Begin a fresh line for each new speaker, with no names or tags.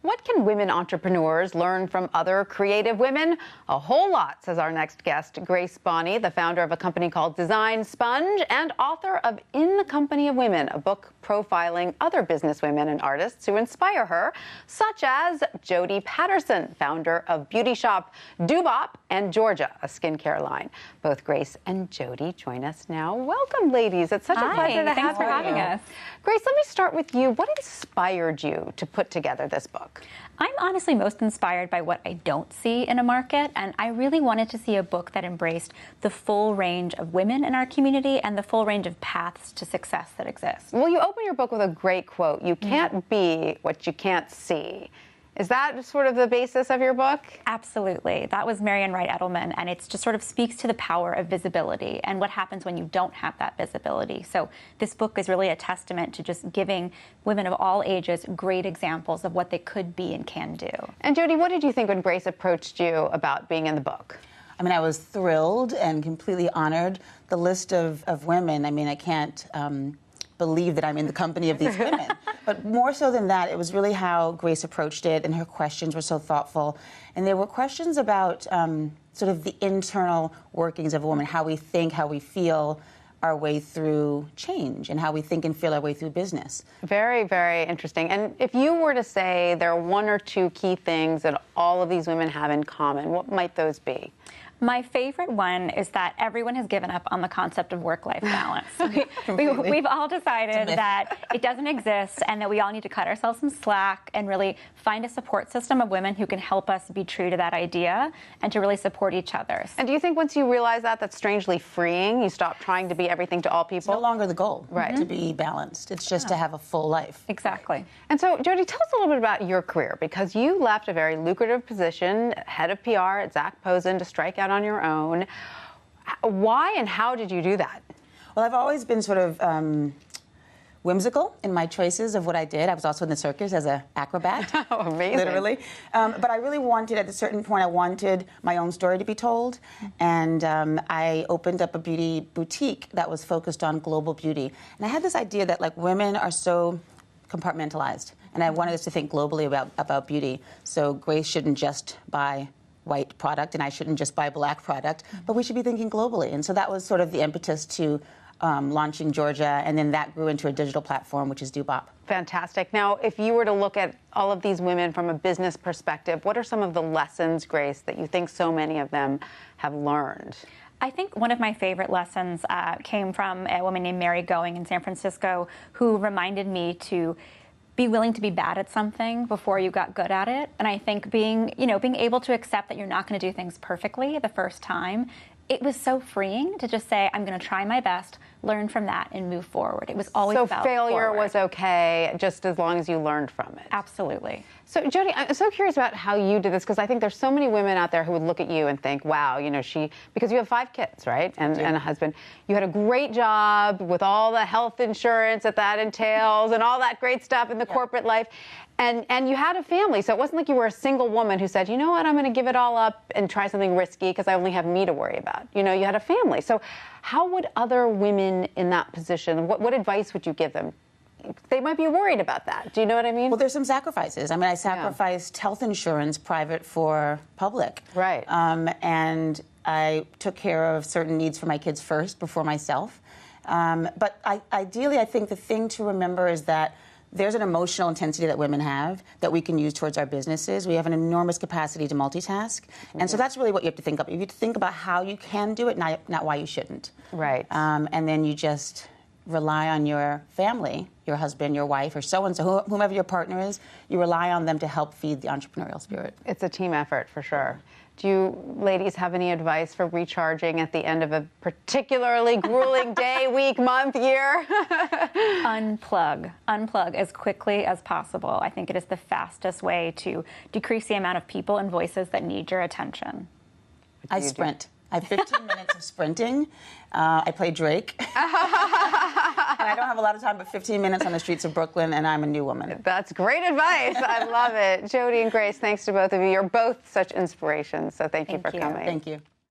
What can women entrepreneurs learn from other creative women? A whole lot, says our next guest, Grace Bonney, the founder of a company called Design Sponge and author of In the Company of Women, a book profiling other businesswomen and artists who inspire her, such as Jody Patterson, founder of beauty shop Doobop and Georgia, a skincare line. Both Grace and Jody join us now. Welcome, ladies. It's such a pleasure to have you.
Thanks for having us.
Grace, let me start with you. What inspired you to put together this book?
I'm honestly most inspired by what I don't see in a market, and I really wanted to see a book that embraced the full range of women in our community and the full range of paths to success that exist.
Well, you open your book with a great quote. You can't be what you can't see. Is that sort of the basis of your book?
Absolutely. That was Marian Wright Edelman, and it just sort of speaks to the power of visibility and what happens when you don't have that visibility. So this book is really a testament to just giving women of all ages great examples of what they could be and can do.
And Jody, what did you think when Grace approached you about being in the book?
I mean, I was thrilled and completely honored. The list of women, I mean, I can't believe that I'm in the company of these women. But more so than that, it was really how Grace approached it, and her questions were so thoughtful. And they were questions about sort of the internal workings of a woman, how we think, how we feel our way through change, and how we think and feel our way through business.
Very, very interesting. And if you were to say there are one or two key things that all of these women have in common, what might those be?
My favorite one is that everyone has given up on the concept of work-life balance. We've all decided that it doesn't exist and that we all need to cut ourselves some slack and really find a support system of women who can help us be true to that idea and to really support each other.
And do you think once you realize that, that's strangely freeing? You stop trying to be everything to all people?
It's no longer the goal,
right?
To be balanced. It's just to have a full life.
Exactly.
And so, Jody, tell us a little bit about your career, because you left a very lucrative position, head of PR at Zac Posen, to strike out on your own. Why and how did you do that?
Well, I've always been sort of whimsical in my choices of what I did. I was also in the circus as an acrobat.
Oh, amazing.
Literally. But I really wanted, at a certain point, I wanted my own story to be told. And I opened up a beauty boutique that was focused on global beauty. And I had this idea that, like, women are so compartmentalized. And I wanted us to think globally about beauty. So Grace shouldn't just buy white product, and I shouldn't just buy black product, but we should be thinking globally. And so that was sort of the impetus to launching Georgia, and then that grew into a digital platform, which is Doobop.
Fantastic. Now, if you were to look at all of these women from a business perspective, what are some of the lessons, Grace, that you think so many of them have learned?
I think one of my favorite lessons came from a woman named Mary Going in San Francisco, who reminded me to be willing to be bad at something before you got good at it. And I think being able to accept that you're not going to do things perfectly the first time, it was so freeing to just say, I'm going to try my best, learn from that, and move forward. It was always about
failure
forward.
was okay, just as long as you learned from it.
Absolutely.
So, Jody, I'm so curious about how you did this, because I think there's so many women out there who would look at you and think, wow, because you have 5 kids, right? And a husband. You had a great job with all the health insurance that entails and all that great stuff in the corporate life. And you had a family, so it wasn't like you were a single woman who said, you know what, I'm going to give it all up and try something risky because I only have me to worry about. You had a family. So how would other women in that position, what advice would you give them? They might be worried about that. Do you know what I mean?
Well, there's some sacrifices. I mean, I sacrificed health insurance, private for public.
Right.
And I took care of certain needs for my kids first before myself. But ideally, I think the thing to remember is that there's an emotional intensity that women have that we can use towards our businesses. We have an enormous capacity to multitask. And so that's really what you have to think about. You have to think about how you can do it, not why you shouldn't.
Right.
And then you just rely on your family, your husband, your wife, or so-and-so, whomever your partner is. You rely on them to help feed the entrepreneurial spirit.
It's a team effort, for sure. Do you ladies have any advice for recharging at the end of a particularly grueling day, week, month, year?
Unplug. Unplug as quickly as possible. I think it is the fastest way to decrease the amount of people and voices that need your attention.
I sprint. I have 15 minutes of sprinting. I play Drake. And I don't have a lot of time, but 15 minutes on the streets of Brooklyn, and I'm a new woman.
That's great advice. I love it. Jody and Grace, thanks to both of you. You're both such inspirations, so thank you for coming.
Thank you.